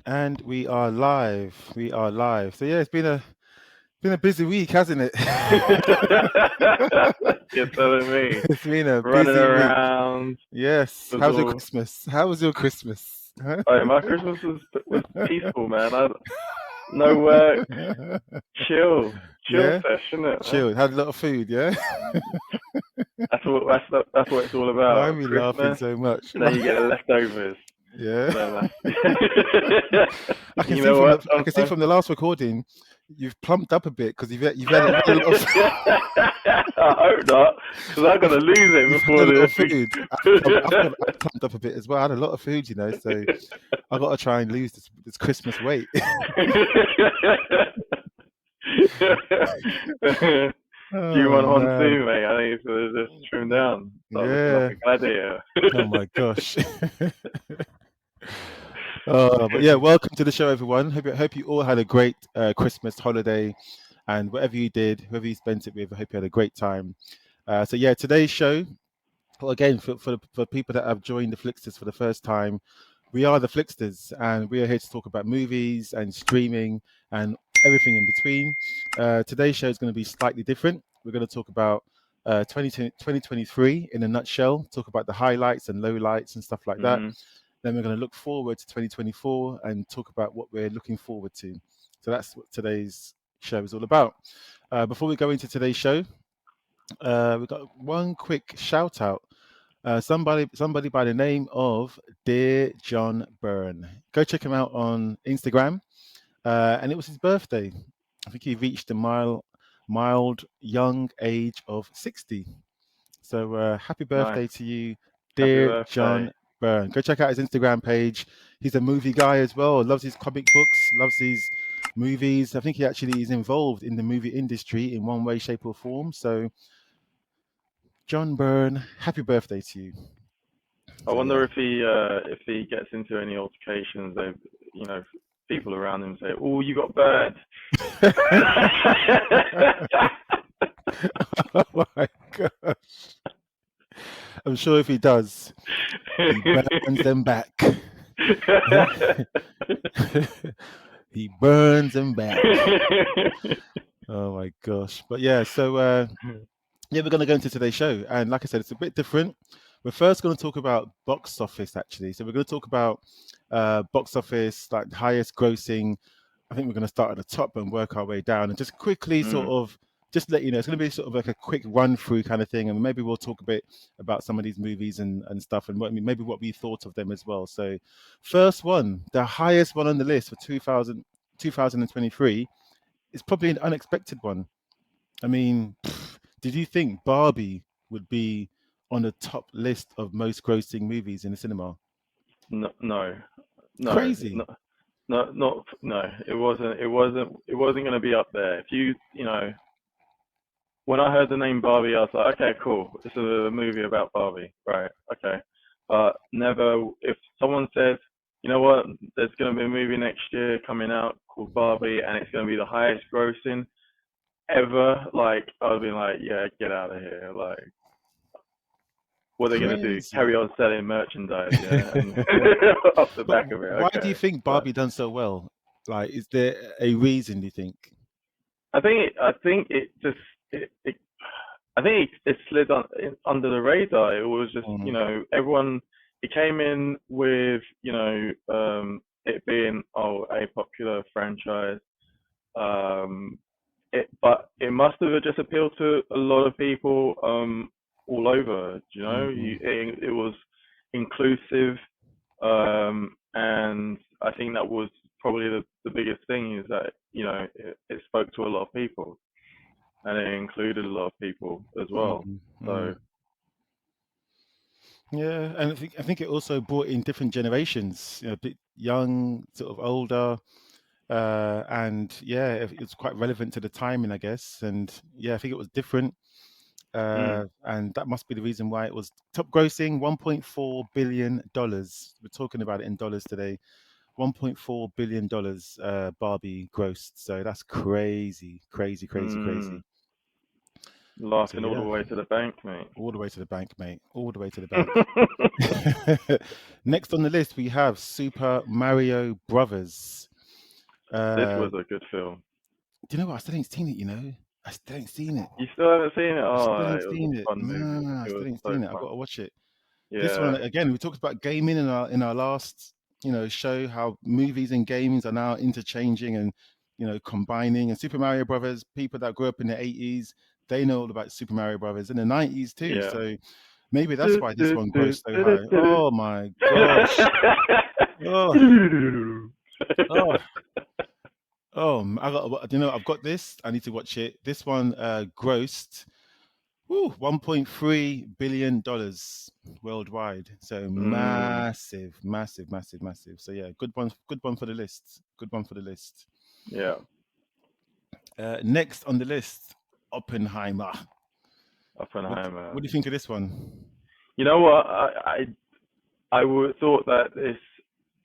And we are live. We are live. So yeah, it's been a busy week, hasn't it? You're telling me. It's been a Running busy week. around Yes. was How's your all. Christmas? How was your Christmas? Huh? Oh, my Christmas was peaceful, man. No work, chill Yeah. session, it, man. Chill. Had a lot of food. Yeah. That's what it's all Why are about. we laughing Christmas, so much? and then you get the leftovers. Yeah. So, I can you see know from what? the Sometimes last recording, you've plumped up a bit because you've had a lot of I hope not, because I'm gonna lose it you've had before a lot of this. food. I've plumped up a bit as well. I had a lot of food, so I got to try and lose this Christmas weight. Few Oh months on man, soon, mate. I think it's just trim down. Start looking like yeah. a gladiator. Oh my gosh. But yeah, welcome to the show, everyone. Hope you all had a great Christmas holiday, and whatever you did, whoever you spent it with, I hope you had a great time. So yeah, today's show. Well, again, for people that have joined the Flixters for the first time, we are the Flixters, and we are here to talk about movies and streaming and everything in between. Today's show is going to be slightly different. We're going to talk about 2023 in a nutshell, talk about the highlights and lowlights and stuff like that. hmm Then we're going to look forward to 2024 and talk about what we're looking forward to. So that's what today's show is all about. Before we go into today's show, we've got one quick shout out. Somebody by the name of Dear John Byrne. Go check him out on Instagram. And it was his birthday. I think he reached the mild young age of 60. So happy Nice. birthday to you, Happy dear birthday. John Byrne. Go check out his Instagram page. He's a movie guy as well. Loves his comic books. Loves his movies. I think he actually is involved in the movie industry in one way, shape, or form. So John Byrne, happy birthday to you. I So wonder yeah. if he gets into any altercations. They, you know, people around him say, "Oh, you got burned." Oh my gosh. I'm sure if he does, he burns them back. He burns them back. Oh my gosh. But yeah, so yeah, we're going to go into today's show. And like I said, it's a bit different. We're first going to talk about box office, actually. So we're going to talk about box office, like highest grossing. I think we're going to start at the top and work our way down and just quickly sort Mm. of just let you know, it's going to be sort of like a quick run through kind of thing. And maybe we'll talk a bit about some of these movies and stuff and maybe what we thought of them as well. So first one, the highest one on the list for 2023 is probably an unexpected one. I mean, did you think Barbie would be on the top list of most grossing movies in the cinema? No, no, no, Crazy. no, no, not no. It wasn't. It wasn't going to be up there. If you know, when I heard the name Barbie, I was like, okay, cool. This is a movie about Barbie, right? Okay, but never. If someone said, you know what, there's going to be a movie next year coming out called Barbie, and it's going to be the highest grossing ever, like I would be like, yeah, get out of here. Like, what are they going to do? Crazy. Carry on selling merchandise, yeah, and off the But back of it, why do you okay. think But Barbie done so well? Like, is there a reason, do you think? I think it just it I think it slid under the radar. It was just, Mm, everyone, it came in with, it being, a popular franchise. Um, but it must have just appealed to a lot of people, all over, mm, it was inclusive. And I think that was probably the biggest thing is that, it spoke to a lot of people and it included a lot of people as well. mm, mm. So, Yeah, and I think it also brought in different generations, a bit young, sort of older, and yeah, it's quite relevant to the timing, I guess. And yeah, I think it was different. mm, And that must be the reason why it was top grossing $1.4 billion. We're talking about it in dollars today. $1.4 billion Barbie grossed. So that's crazy, crazy, crazy, mm, crazy. So Laughing all the yeah, way to the bank, mate. all the way to the bank, mate. All the way to the bank. Next on the list, we have Super Mario Brothers. This Uh, was a good film. do you know what? I still ain't seen it. You know, I still ain't seen it. You still haven't seen it? I still Oh, ain't it was seen a it. fun movie. Nah, I It was still ain't so seen it. I've fun. got to watch it. This one Yeah, again. We talked about gaming in our last show. How movies and games are now interchanging and combining. And Super Mario Brothers. People that grew up in the 80s, they know all about Super Mario Brothers in the 90s too. yeah. So maybe that's why this one grows so high. Oh my gosh. Oh, oh, I got. I've got this. I need to watch it. This one grossed 1.3 billion dollars worldwide. So mm, massive, massive, massive, massive. So yeah, good one. Good one for the list. Good one for the list. yeah, Next on the list, Oppenheimer. What Oppenheimer. do you think of this one? You know what? I would thought that this.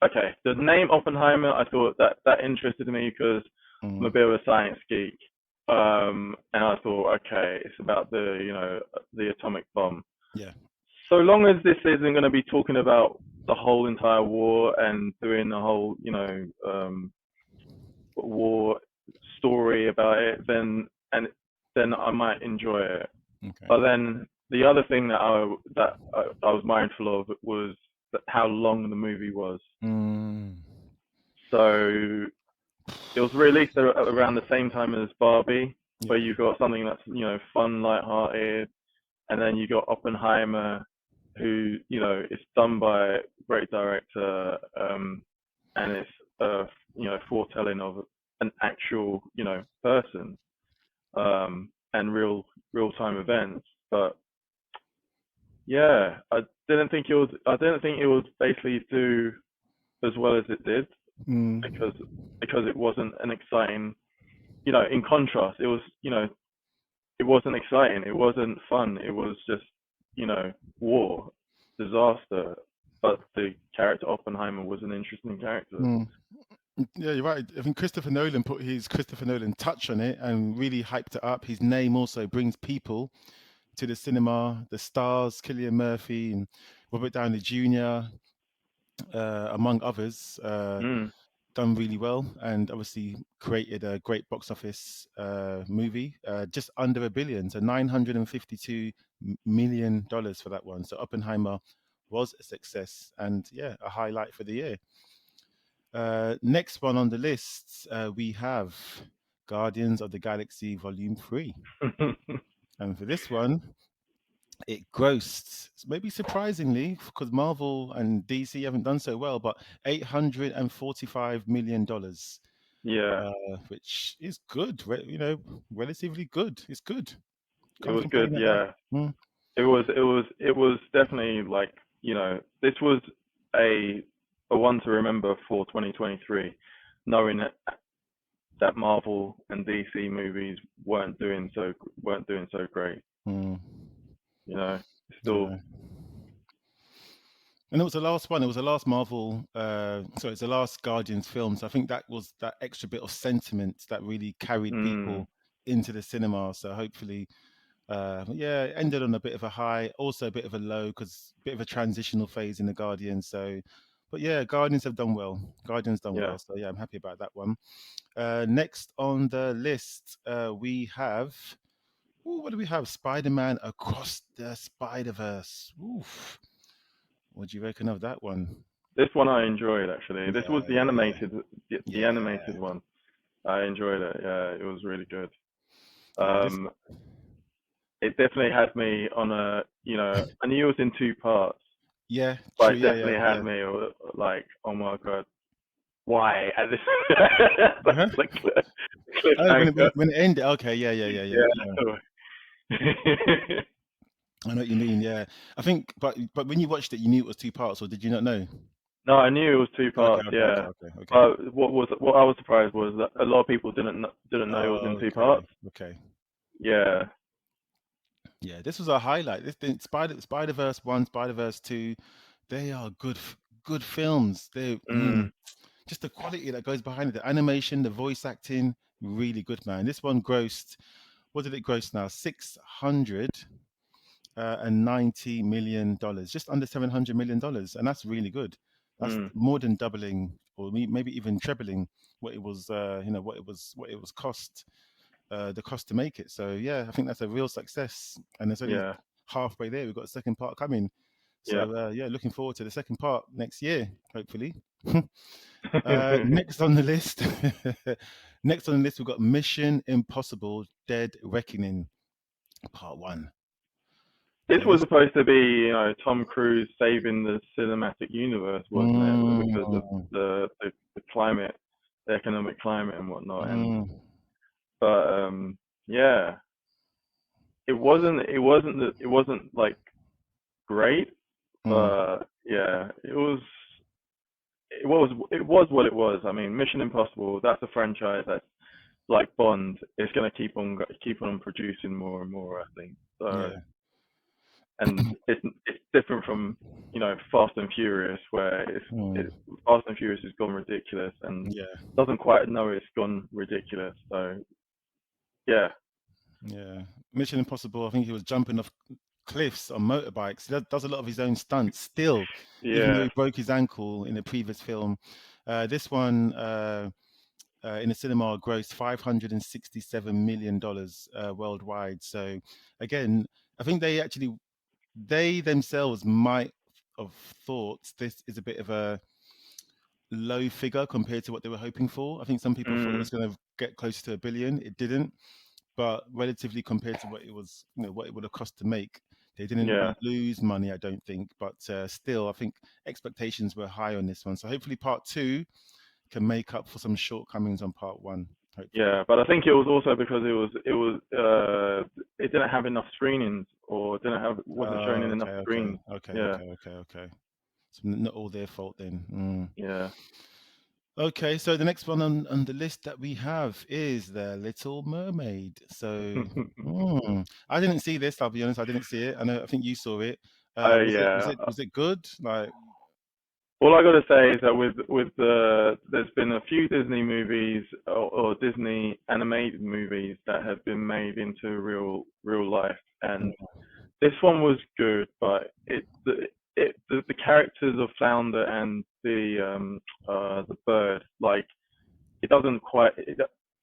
Okay, the name Oppenheimer. I thought that interested me because I'm a Mm, bit of a science geek. And I thought, okay, it's about the atomic bomb. yeah. So long as this isn't going to be talking about the whole entire war and doing the whole war story about it, then I might enjoy it. Okay. But then the other thing that I was mindful of was how long the movie was. Mm, So it was released around the same time as Barbie, where yeah. you've got something that's fun, light-hearted, and then you got Oppenheimer, who is done by a great director, and it's foretelling of an actual person, and real time events. But yeah, I didn't think it would basically do as well as it did Mm, because it wasn't an exciting. In contrast, it wasn't exciting. It wasn't fun. It was just war, disaster. But the character Oppenheimer was an interesting character. mm. Yeah, you're right. I think Christopher Nolan put his Christopher Nolan touch on it and really hyped it up. His name also brings people to the cinema. The stars, Cillian Murphy and Robert Downey Jr., among others, Mm, done really well and obviously created a great box office movie, just under a billion, so $952 million for that one. So Oppenheimer was a success and yeah, a highlight for the year. Next one on the list, we have Guardians of the Galaxy Volume 3. And for this one, it grossed, maybe surprisingly, because Marvel and DC haven't done so well, but $845 million, yeah, which is good, relatively good. It's good. it Can't was good. complain at that. Yeah, Mm, it was definitely like this was a a one to remember for 2023, knowing that Marvel and DC movies weren't doing so great. mm, You know, yeah. still. And it was the last one. It was the last Marvel. So it's the last Guardians film. So I think that was that extra bit of sentiment that really carried Mm, people into the cinema. So hopefully, yeah, it ended on a bit of a high, also a bit of a low because bit of a transitional phase in the Guardians. So, but yeah, Guardians have done well. Guardians done yeah. well. So yeah, I'm happy about that one. Next on the list, we have. Ooh, what do we have? Spider-Man Across the Spider-Verse. Oof. What do you reckon of that one? This one I enjoyed actually. This was Yeah, yeah, yeah, the yeah, animated one. I enjoyed it. Yeah, it was really good. yeah. This, Um, it definitely had me on I knew it was in two parts, yeah, but true. it Yeah, yeah, definitely had yeah. me like, oh my god, why? And this Uh-huh. the Oh, cliffhanger. when it ended. Okay, yeah, yeah, yeah, yeah, yeah. Yeah. I know what you mean. Yeah, I think, but when you watched it, you knew it was two parts, or did you not know? No, I knew it was two Okay, parts. okay, okay, Yeah. okay, okay. But what I was surprised was that a lot of people didn't know it was in two Okay, parts. okay. Yeah. Yeah, this was a highlight. This thing, Spider-Verse 1, Spider-Verse 2, they are good films. Mm, Just the quality that goes behind it, the animation, the voice acting, really good, man. This one grossed what did it gross now? and $90 million, just under $700 million, and that's really good. That's Mm, more than doubling, or maybe even trebling what it was. What it was the cost to make it. So yeah, I think that's a real success, and it's only yeah, halfway there. We've got a second part coming. yeah. So yeah, looking forward to the second part next year, hopefully. Next on the list, next on the list, we've got Mission Impossible: Dead Reckoning Part One. This So was this, supposed to be, Tom Cruise saving the cinematic universe, wasn't it? Because of mm, the climate, the economic climate and whatnot. mm, But yeah, it wasn't like great, mm, but yeah, it was what it was. I mean, Mission Impossible, that's a franchise that's like Bond. It's gonna keep on producing more and more, I think. So, yeah, and it's different from Fast and Furious, where mm, Fast and Furious has gone ridiculous and yeah, doesn't quite know it's gone ridiculous. So yeah, yeah. Mission Impossible. I think he was jumping off cliffs on motorbikes. He does a lot of his own stunts still, even though yeah, he broke his ankle in a previous film. This one in the cinema grossed $567 million worldwide. So again, I think they themselves might have thought this is a bit of a low figure compared to what they were hoping for. I think some people thought it mm, was going to get close to a billion. It didn't, but relatively compared to what it was, what it would have cost to make, they didn't yeah, lose money, I don't think. But still, I think expectations were high on this one. So hopefully, part two can make up for some shortcomings on part one. Hopefully. yeah. But I think it was also because it didn't have enough screenings or wasn't shown Oh, in enough okay, okay, screens. okay, Yeah, okay, okay, okay. So not all their fault then. yeah. Okay, so the next one on the list that we have is The Little Mermaid. So I didn't see this, I'll be honest, I didn't see it. I think you saw it. Oh Was it was yeah. it was it good? Like, All I gotta say is that there's been a few Disney movies or Disney animated movies that have been made into real life, and mm, this one was good, but the characters of Flounder and the bird, like it doesn't quite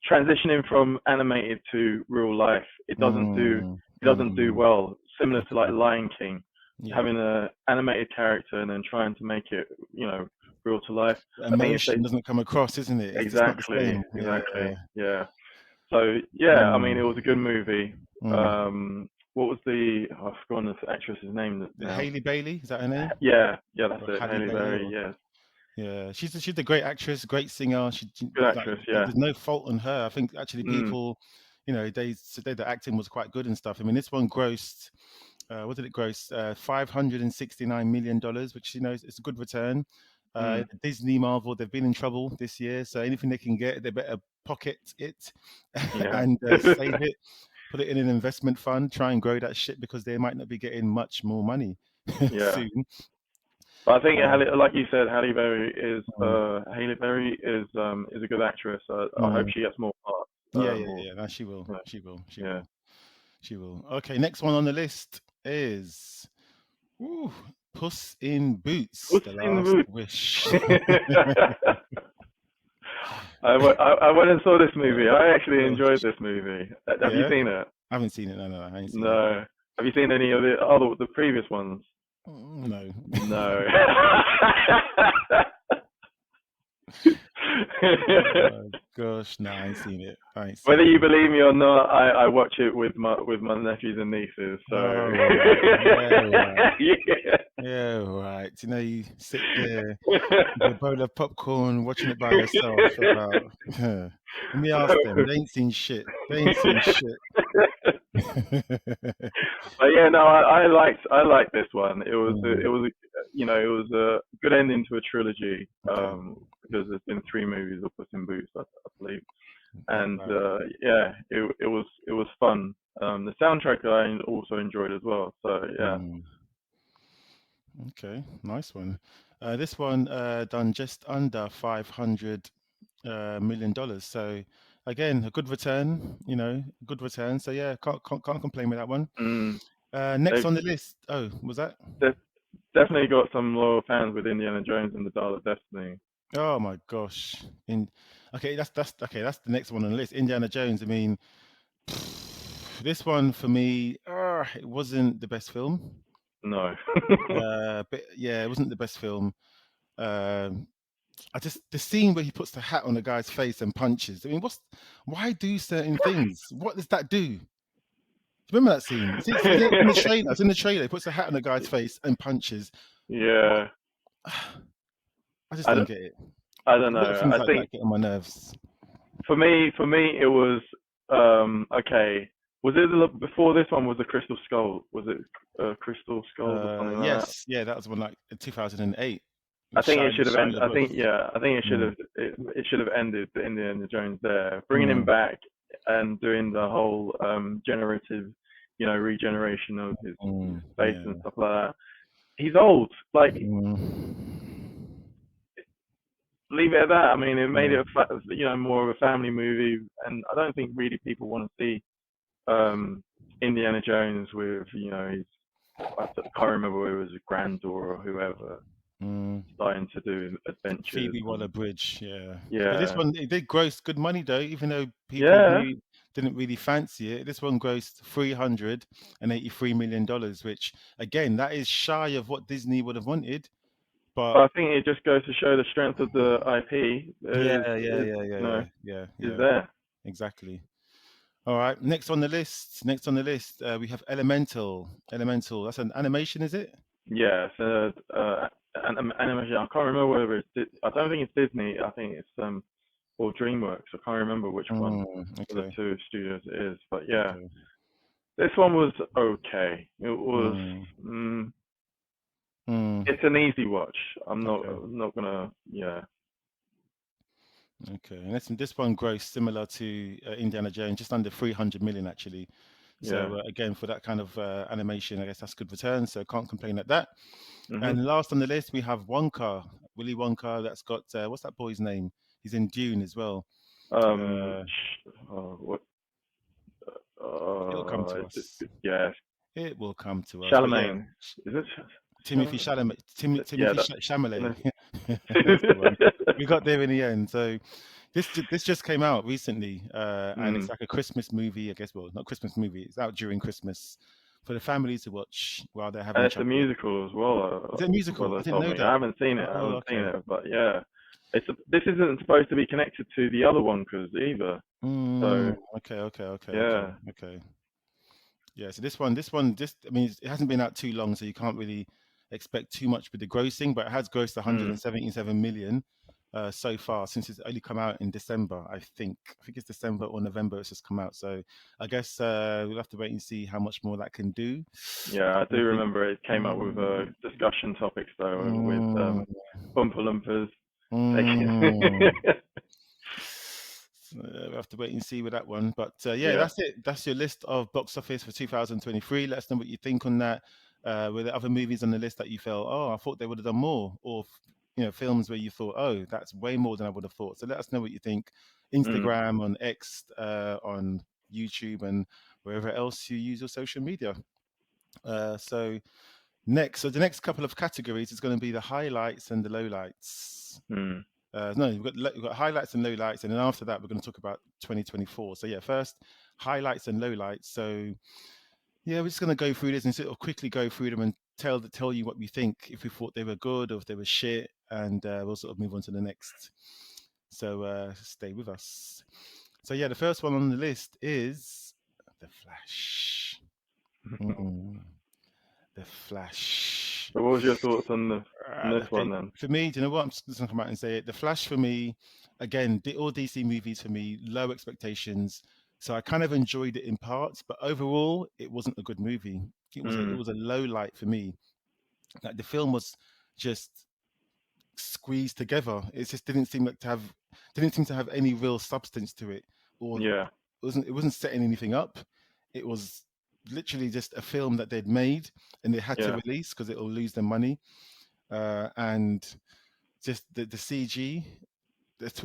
transitioning from animated to real life. mm, It doesn't do mm, well. Similar to like okay, Lion King, yeah. having a animated character and then trying to make it real to life. The I think if they emotion doesn't come across, isn't it? It's not the exactly same. Yeah. exactly yeah. So yeah, I mean it Mm, was a good movie. mm. What was I've forgotten the actress's name now. Haley Bailey, is that her name? Yeah, that's Or it. Halle Halle Bailey? Berry. Or Yeah, yeah, she's a great actress, great singer. good Like, actress. Yeah. there's no fault on her. I think actually Mm, people, they said the acting was quite good and stuff. I mean, this one grossed, what did it gross? $569 million, which is a good return. mm, Disney, Marvel, they've been in trouble this year, so anything they can get, they better pocket it yeah. and save it, put it in an investment fund, try and grow that shit because they might not be getting much more money Yeah. soon. But I think Uh, Like you said, mm, Halle Berry is a good actress. I hope mm. she gets more parts. Yeah, yeah, More. yeah. No, she will. Yeah. She will. She Yeah. will. She will. Okay, next one on the list is ooh, Puss in Boots: Puss The in Last Boots. Wish. I went and saw this movie. I actually Oh, enjoyed this movie. Have you yeah, seen it? I haven't seen it. No, no, I ain't seen it. No. Have you seen any of the previous ones? No. No. Oh gosh, no, I ain't seen it. I ain't Whether seen it. you believe me or not, I watch it with my nephews and nieces. So Oh right, yeah, right, yeah. yeah, right. You sit there with a bowl of popcorn, watching it by yourself. About, let me ask them. They ain't seen shit. They ain't seen shit. But yeah, no, I liked this one. It Mm, was it was a good ending to a trilogy. okay, Because there's been three movies of Puss in Boots, I believe, right, and right. yeah, it was fun. The soundtrack I also enjoyed as well. So yeah. Mm, okay, nice one. This one done just under $500 million. So again, a good return. Good return. So yeah, can't complain with that one. Mm. Next They've, on the list. Oh, was that? they've definitely got some loyal fans with Indiana Jones and the Dial of Destiny. Oh my gosh. Okay, that's okay. That's the next one on the list. Indiana Jones. I mean, this one for me, it wasn't the best film. No. But yeah, it wasn't the best film. Um, I just the scene where he puts the hat on the guy's face and punches. I mean, why do certain things? What does that do? Remember that scene? It's in the trailer. It's in the trailer. He puts a hat on the guy's face and punches. What? Yeah. I just I don't don't, get it. I don't Little know. things I like think that get on my nerves. for me, it was okay. Was it before this one? Was the Crystal Skull? Was it Crystal Skulls or something like that? Yes, yeah, that was one like 2008. I With think it should have Shia ended. I LaBeouf. think yeah. I think Mm, it should have ended the Indiana Jones there, bringing him mm, back and doing the whole generative, regeneration of his face and yeah. stuff like that. He's old. Like, Mm, leave it at that. I mean, it made yeah. it more of a family movie, and I don't think really people want to see Indiana Jones with his I can't remember whether it was a granddaughter or whoever Mm. starting to do adventures Phoebe and Waller-Bridge, yeah. But this yeah, one, it did gross good money though, even though people yeah. didn't really fancy it. This one grossed $383 million, which again, that is shy of what Disney would have wanted. But But I think it just goes to show the strength of the IP yeah, is yeah, is yeah, yeah, you know yeah, yeah, is yeah, there. exactly. All right, next on the list. Next on the list, we have Elemental. Elemental. That's an animation, is it? Yeah, so an animation. I can't remember whether I don't think it's Disney. I think it's or DreamWorks. I can't remember which one of the Okay, two studios it is. But yeah, okay. this one was okay. It was. Mm, Mm, mm, it's an easy watch. okay. I'm not gonna. Yeah. Okay, and this one grossed similar to Indiana Jones, just under 300 million actually. Yeah. So again, for that kind of animation, I guess that's good return. So can't complain at that. Mhm. And last on the list, we have Wonka, Willy Wonka. That's got what's that boy's name? He's in Dune as well. Uh, What? it'll come to us. Yeah. It will come to us. But yeah, Charlemagne. Is it Timothy Charlemagne? Chalamet, Yeah. Timothy That. Chalamet. No. That's the one. We got there in the end. So this just came out recently, and it's mm. like a Christmas movie. I guess, well, not Christmas movie. It's out during Christmas for the family to watch while they're And having it's a chocolate. musical as well. Is it a musical? I Brother didn't told know me. I that. haven't seen it. I Oh, haven't seen okay. it, but yeah, this isn't supposed to be connected to the other one because either. So Okay, okay, okay, okay, yeah. okay. Yeah, so this I mean, it hasn't been out too long, so you can't really expect too much with the grossing, but it has grossed Mm. 177 million so far since it's only come out in December, I think. I think it's December or November it's just come out. So I guess we'll have to wait and see how much more that can do. Yeah, I do I think. remember it came up with Mm, discussion topics though with mm, Oompa Loompas taking. mm. We'll have to wait and see with that one. But yeah, Yeah. that's it. That's your list of box office for 2023. Let us know what you think on that. Were there other movies on the list that you felt, oh, I thought they would have done more, or films where you thought, oh, that's way more than I would have thought. So let us know what you think. Mm. Instagram, on X, on YouTube, and wherever else you use your social media. So the next couple of categories is going to be the highlights and the lowlights. Mm. No, we've got highlights and lowlights, and then after that, we're going to talk about 2024. So yeah, first highlights and lowlights. So yeah, we're just going to go through this and sort of quickly go through them and tell you what we think, if we thought they were good or if they were shit, and we'll sort of move on to the next. So stay with us. So yeah, the first one on the list is the Flash. Mm, the Flash. So what was your thoughts on this one Okay, then? for me, do you know what? I'm just gonna come out and say it. The Flash for me, again, all DC movies for me, low expectations. So I kind of enjoyed it in parts, but overall, it wasn't a good movie. It Mm. was a low light for me. Like the film was just squeezed together. It just didn't seem to have any real substance to it, or Yeah. it wasn't setting anything up. It was literally just a film that they'd made and they had to Yeah. release because it'll lose their money. And just the CG.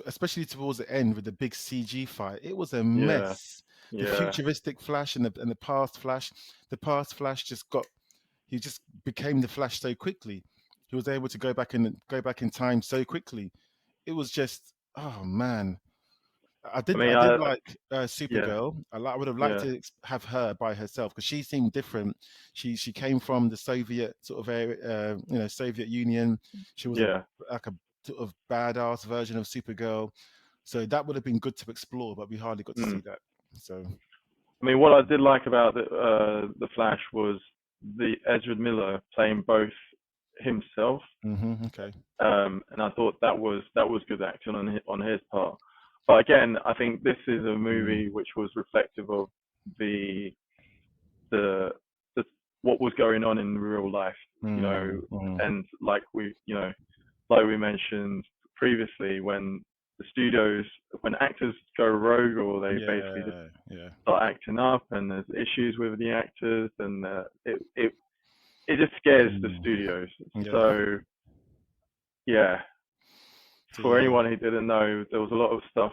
especially towards the end with the big CG fight. It was a Yeah. mess. The Yeah. futuristic Flash and the past Flash, the past Flash he just became the Flash so quickly. He was able to go back in time so quickly. It was just, oh man. I mean, I did like yeah. Supergirl. I would have liked Yeah. to have her by herself because she seemed different. She came from the Soviet sort of area, Soviet Union. She was a Yeah. like a sort of badass version of Supergirl. So that would have been good to explore, but we hardly got to see Mm. that. So, I mean, what I did like about the Flash was the Ezra Miller playing both himself, okay. and I thought that was good acting on his part. But again, I think this is a Mm, movie which was reflective of the the the what was going on in real life, you know, mm. and like we mentioned previously, when the studios, when actors go rogue or they basically just Yeah, yeah. start acting up and there's issues with the actors, and it just scares the Mm, studios. yeah. So yeah, So for yeah, anyone who didn't know, there was a lot of stuff,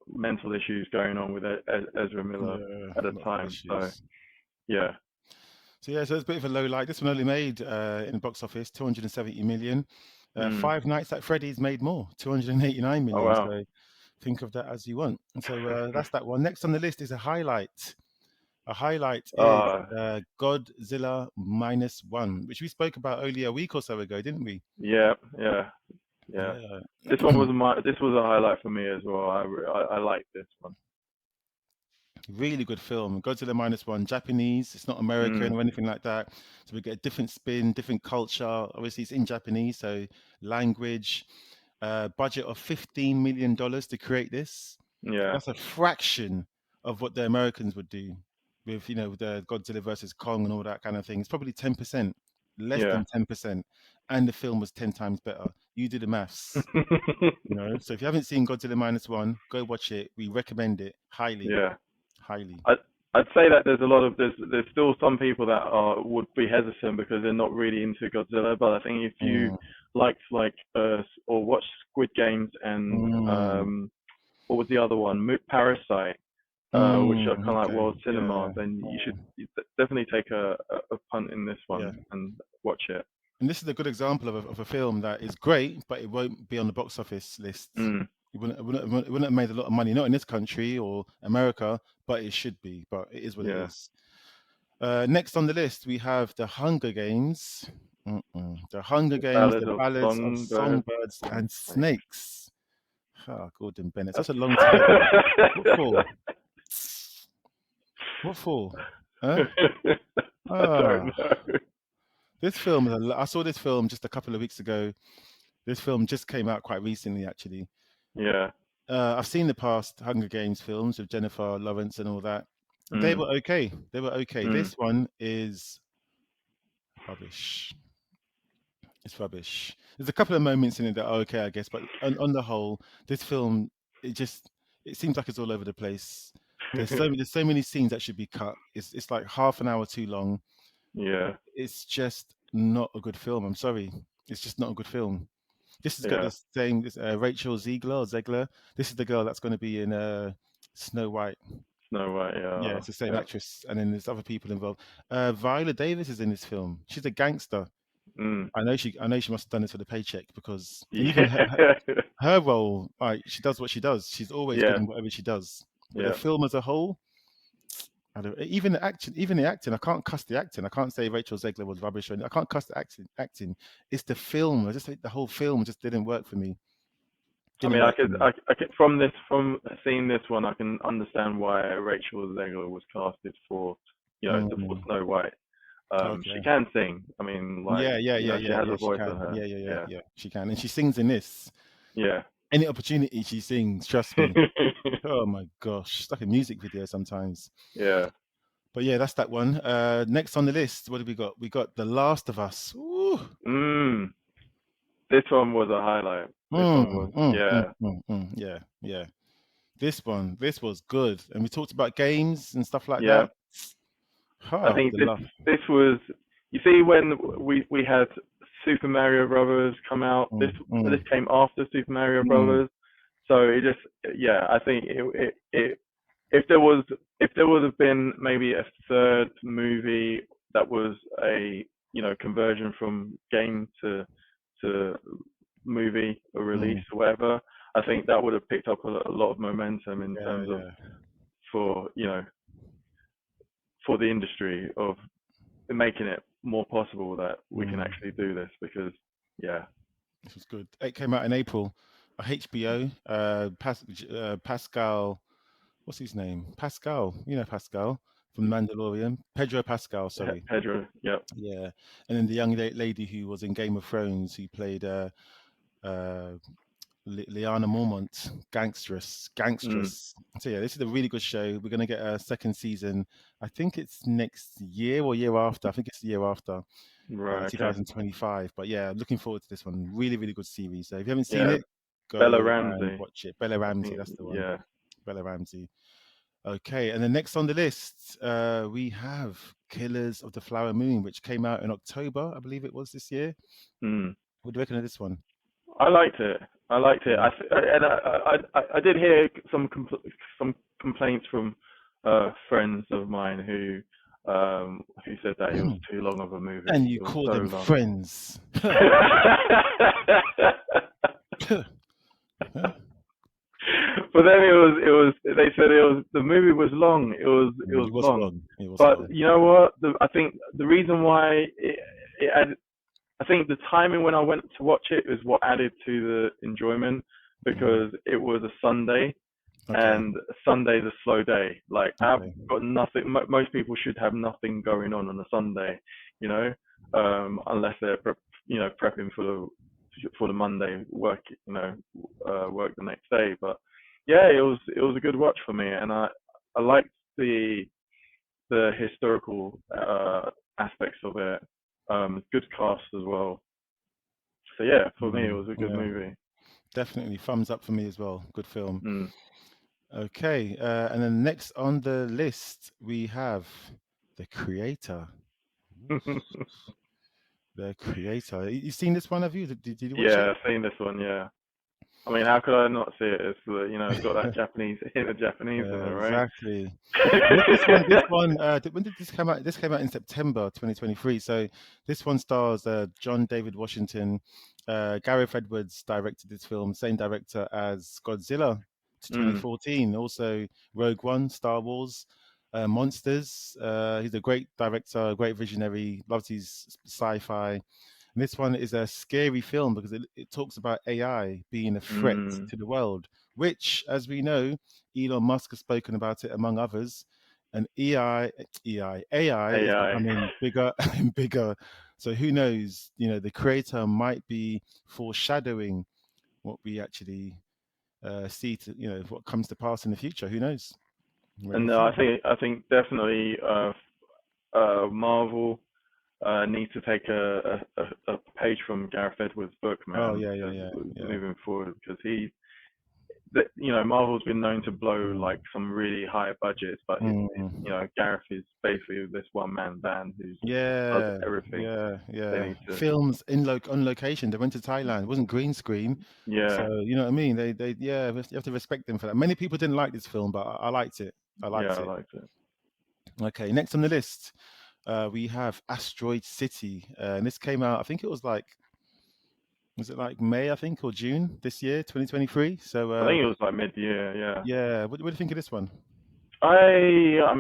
mental issues going on with Ezra Miller yeah. at the Lots of time. So issues. yeah. So yeah, so it's a bit of a low light. This one only made in the box office 270 million. Mm. Five Nights at Freddy's made more, 289 Oh million. wow. So think of that as you want. So that's that one. Next on the list is a highlight. A highlight is uh Godzilla minus one, which we spoke about only a week or so ago, didn't we? yeah, yeah, yeah. Yeah. This was a highlight for me as well. I like this one. Really good film. Godzilla minus one, Japanese. It's not American Mm. or anything like that. So we get a different spin, different culture. Obviously, it's in Japanese, so language. Budget of $15 million to create this. Yeah, That's a fraction of what the Americans would do with the Godzilla versus Kong and all that kind of thing. It's probably 10%, less yeah. than 10%, and the film was 10 times better. You do the maths. So if you haven't seen Godzilla minus one, go watch it. We recommend it highly, Yeah. highly. I I'd say that there's still some people that are would be hesitant because they're not really into Godzilla. But I think if you Mm, liked or watched Squid Games and mm, what was the other one, Parasite, which are kind of like okay, world cinema, yeah, then you yeah, should definitely take a punt in this yeah. one and watch it. And this is a good example of a film that is great, but it won't be on the box office list. Mm, It wouldn't have made a lot of money, not in this country or America, but it should be. But it is what it yeah. is. Next on the list, we have The Hunger Games. The Hunger The Games, Ballad The of Ballads of Songbirds Songbirds and and Snakes. Snakes. Ah, Gordon Bennett. Such That's a long title. What for? What for? Huh? I don't Ah, know. this film, I saw this film just a couple of weeks ago. This film just came out quite recently, actually. Yeah. I've seen the past Hunger Games films with Jennifer Lawrence and all that. They Mm, were okay. They were okay. mm, This one is rubbish. It's rubbish. There's a couple of moments in it that are okay, I guess, but on the whole, this film it seems like it's all over the place. There's so many scenes that should be cut. It's like half an hour too long. yeah. It's just not a good film. I'm sorry. It's just not a good film. This has got Yeah. this thing, this Rachel Zegler. This is the girl that's going to be in Snow White. Snow White. Yeah, Yeah. it's the same Yeah. actress, and then there's other people involved. Viola Davis is in this film. She's a gangster. Mm. I know she must have done this for the paycheck because, and even Yeah. her role, like she does what she does. She's always good Yeah. in whatever she does. But the Yeah. film as a whole, I don't, even the acting, I can't cuss the acting. I can't say Rachel Zegler was rubbish or anything. I can't cuss the acting. Acting. It's the film. I just think the whole film just didn't work for me. I Didn't mean, work for me. I could, from seeing this one, I can understand why Rachel Zegler was casted for, for Mm, Snow White. She okay. can sing. I mean, like, she has Yeah. a She voice of can. her. Yeah. Yeah. She can, and she sings in this. Yeah. Any opportunity she sings, trust me. Oh my gosh, it's like a music video sometimes. Yeah. But yeah, that's that one. Next on the list, what do we got? We got The Last of Us. Ooh. Mm. This one was a highlight. This one was, yeah. Yeah, yeah. This was good. And we talked about games and stuff like Yeah. that. I Huh, think the love. this was, you see, when we had Super Mario Brothers come out. This Mm, this mm, came after Super Mario mm, Brothers, so it just yeah. I think it if there would have been maybe a third movie that was a conversion from game to movie or release mm. or whatever, I think that would have picked up a lot of momentum in Yeah, terms of yeah. for for the industry of making it more possible that we can Mm. actually do this because yeah. This was good. It came out in April. HBO. Pascal. What's his name? Pascal. You know Pascal from Mandalorian. Pedro Pascal. Sorry. Pedro, yep. Yeah. And then the young lady who was in Game of Thrones, who played uh, Lyanna Mormont, gangstress, Mm, gangstress. So yeah, this is a really good show. We're gonna get a second season. I think it's next year or year after. I think it's the year after, right, okay. 2025. But yeah, looking forward to this one. Really, really good series. So if you haven't seen Yeah, it, Bella go and Ramsey, watch it. Bella I Ramsey, think, that's the one. yeah. Bella Ramsey. Okay, and then next on the list, we have Killers of the Flower Moon, which came out in October, I believe it was this year. Mm. What do you reckon of this one? I liked it. I liked it. Yeah. And I did hear some complaints from friends of mine who said that it was too long of a movie. And you It was call so them long. friends. But then they said the movie was long. It was It was long. long. It was But long. you know what? I think the reason why it added, I think the timing when I went to watch it is what added to the enjoyment Hmm. because it was a Sunday Okay. and Sunday's a slow day. Like I've Okay. got nothing. Most people should have nothing going on a Sunday, you know, unless they're prepping for the Monday work, work the next day. But yeah, it was a good watch for me, and I liked the historical aspects of it. Good cast as well. So yeah, for me it was a good Yeah, movie. definitely. Thumbs up for me as well. Good film. Mm. Okay. And then next on the list, we have The Creator. The Creator. You seen this one, have you? Did you watch it? Yeah, I've seen this one. Yeah. I mean, how could I not see it? It's it's got that Japanese hint of Japanese in it, right? Exactly. This one, when did this come out? This came out in September 2023. So this one stars John David Washington. Gareth Edwards directed this film, same director as Godzilla to Mm, 2014. Also Rogue One, Star Wars, Monsters. He's a great director, a great visionary, loves his sci-fi. And this one is a scary film because it talks about AI being a threat mm. to the world, which, as we know, Elon Musk has spoken about it among others. And AI is AI. becoming bigger and bigger. So who knows? The creator might be foreshadowing what we actually see what comes to pass in the future. Who knows? Wait And and no, see. I think definitely Marvel needs to take a page from Gareth Edwards' book, Oh man, yeah, yeah, because yeah, yeah. moving forward, because Marvel's been known to blow like Mm, some really high budgets, but mm. Gareth is basically this one man band who just does Yeah, everything. yeah, They yeah. need to, Films on location. They went to Thailand. It wasn't green screen. yeah, So you know what I mean. Yeah. You have to respect them for that. Many people didn't like this film, but I liked it. I yeah, liked I it. liked it. Okay, next on the list, we have Asteroid City, and this came out. I think it was it like May? I think or June this year, 2023. So I think it was like mid-year, yeah. yeah. What do you think of this one? I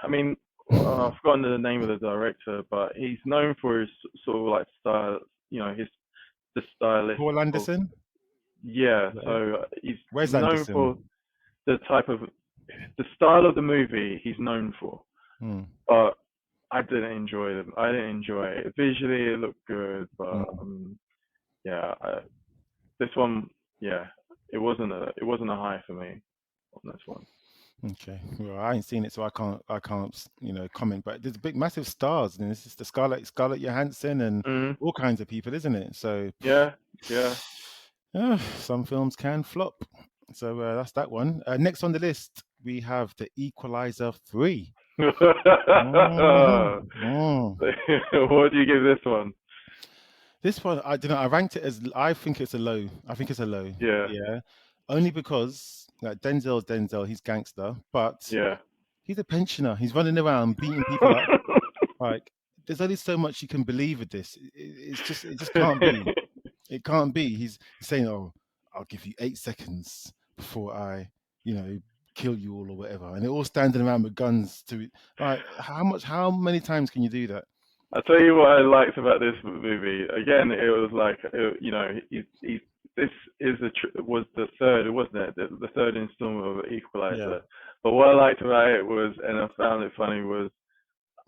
mean, I've forgotten the name of the director, but he's known for his sort of like style, his the stylist Paul of Anderson. yeah. Is that it? So he's Where's known for Anderson? the type of the style of the movie he's known for, Hmm. but I didn't enjoy them. I didn't enjoy it. Visually, it looked good, but Hmm. yeah, this one, yeah, it wasn't a high for me on this one. Okay. Well, I ain't seen it, so I can't comment. But there's big, massive stars, and this is the Scarlett Johansson, and Mm, all kinds of people, isn't it? So, yeah, yeah. some films can flop. So that's that one. Next on the list, we have The Equalizer 3. Mhm, mm. What do you give this one? This one, I don't know. I ranked it as I think it's a low. I think it's a low. Yeah, Yeah, only because like Denzel's Denzel, he's gangster, but yeah. he's a pensioner. He's running around beating people up. Like, there's only so much you can believe with this. It just can't be. It can't be. He's saying, "Oh, I'll give you 8 seconds before I, you know, kill you all or whatever," and they're all standing around with guns. To like, how many times can you do that? I'll tell you what I liked about this movie. Again, it was like, this was the third, wasn't it? The third installment of Yeah. Equalizer. But what I liked about it was, and I found it funny, was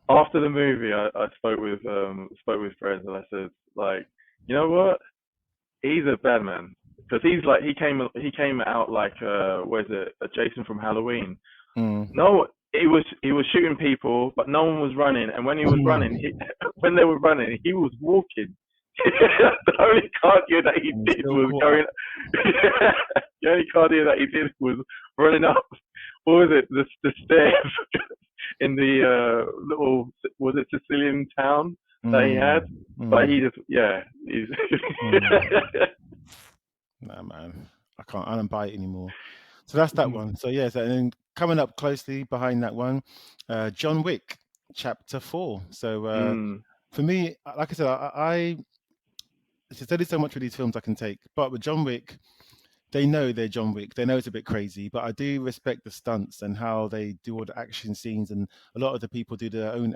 after the movie, I spoke with friends, and I said, like, you know what? He's a bad man because he came out like what is it? A Jason from Halloween. Mm. No, he was shooting people, but no one was running. And when he was running, Mm. when they were running, he was walking. The only cardio that he And he's did still was caught going. up. The only cardio that he did was running up. What was it? The stairs in the little, was it Sicilian town that he had? Mm. But he Mm. just, yeah, he's. Mm. Nah, man, I don't buy it anymore. So that's that one. So yeah, so, and then coming up closely behind that one, John Wick, Chapter 4. So mm, for me, like I said, there's only so much with these films I can take, but with John Wick, they know they're John Wick. They know it's a bit crazy, but I do respect the stunts and how they do all the action scenes. And a lot of the people do their own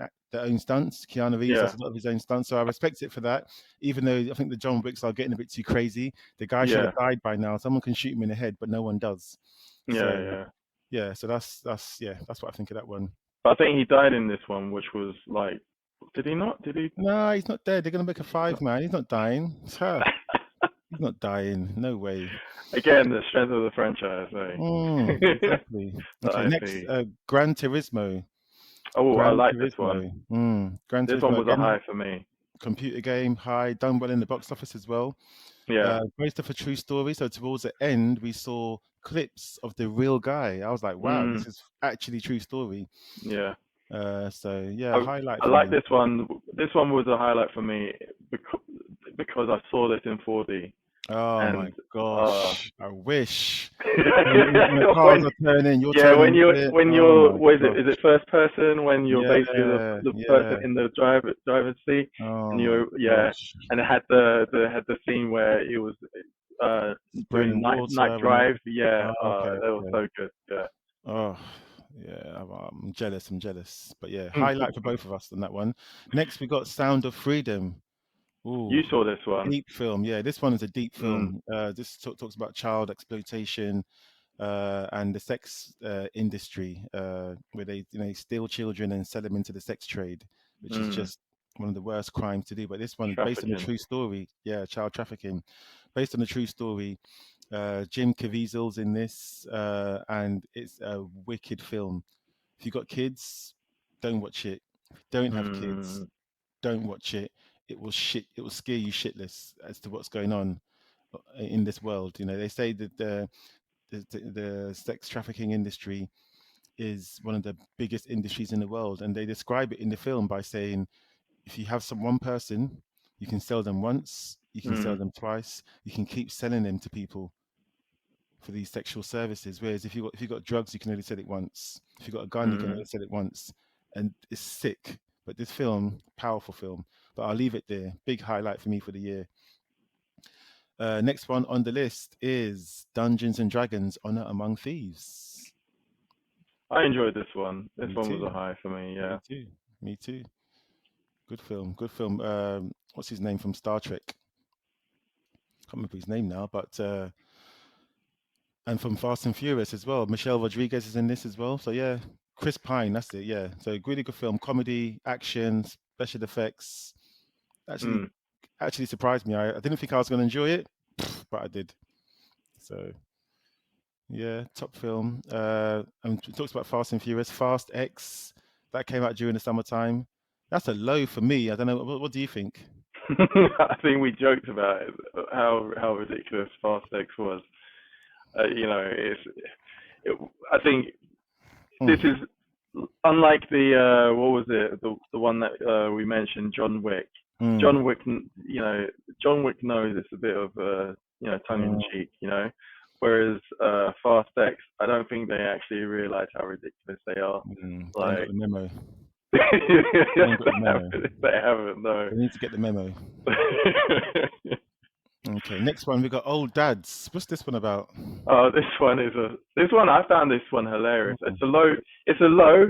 stunts. Keanu Reeves yeah, does a lot of his own stunts, so I respect it for that. Even though I think the John Wicks are getting a bit too crazy. The guy should yeah, have died by now. Someone can shoot him in the head, but no one does. yeah, So yeah. yeah, so that's yeah, that's what I think of that one. But I think he died in this one, which was like, did he not? Did he? No, he's not dead. They're gonna make a He's five, not. man. He's not dying. Huh, he's not dying. No way. Again, the strength of the franchise, Exactly. that Okay, next, IP. Gran Turismo. Oh, I Gran like this one. Turismo. Gran This one Turismo was a again. high for me. Computer game, high, done well in the box office as well. Yeah. Based off a true story. So towards the end, we saw clips of the real guy. I was like, wow, Mm, this is actually true story. yeah. So yeah, I highlight I for like me. this one. This one was a highlight for me because I saw this in 4D, Oh my and uh, gosh, I wish. When the cars when are turning, you're yeah, turning with it. when Oh you're, my what is it? gosh. Is it first person when you're basically Yeah, the person yeah. in the driver's seat, Oh and my you're, yeah, gosh. and it had the scene where he was uh doing Spraying night water and drive. Yeah, oh, okay, that was okay. so good. Yeah. Oh, yeah, I'm jealous. I'm jealous. But yeah, highlight for both of us on that one. Next, we got Sound of Freedom. Ooh, You saw this one. deep film. Yeah, this one is a deep Mm, film. This talks about child exploitation and the sex industry, where they steal children and sell them into the sex trade, which is mm. just one of the worst crimes to do. But this one, based on a Trafficking. true story, yeah, child trafficking, based on a true story. Jim Caviezel's in this, and it's a wicked film. If you've got kids, don't watch it. If you don't have kids, Mm, don't watch it. It will scare you shitless as to what's going on in this world. They say that the sex trafficking industry is one of the biggest industries in the world, and they describe it in the film by saying if you have one person, you can sell them once, you can sell mm, them twice, you can keep selling them to people for these sexual services. Whereas if you got drugs, you can only sell it once. If you got a gun, you can only mm. sell it once, and it's sick. But this film, powerful film. But I'll leave it there. Big highlight for me for the year. Next one on the list is Dungeons and Dragons: Honor Among Thieves. I enjoyed this one. This Me one was too. a high for me. Me Yeah. too. Me too. Good film. Good film. What's his name from Star Trek? Can't remember his name now, but and from Fast and Furious as well. Michelle Rodriguez is in this as well. So yeah, Chris Pine. That's it. Yeah. So really good film. Comedy, action, special effects. Actually, Mm. actually surprised me. I didn't think I was going to enjoy it, but I did. So yeah, top film. And it talks about Fast and Furious. Fast X that came out during the summertime. That's a low for me. I don't know. What do you think? I think we joked about it, how ridiculous Fast X was. It's. It, I think this Mm, is unlike the what was it, the one that we mentioned, John Wick. Mm. John Wick, John Wick knows it's a bit of tongue in Mm. cheek, whereas Fast X, I don't think they actually realize how ridiculous they are. Mm. They ain't got Like, the memo. They ain't got the memo. they haven't, no. They need to get the memo. Okay, next one we got Old Dads. What's this one about? Oh, this one. I found this one hilarious. Mm. It's a low,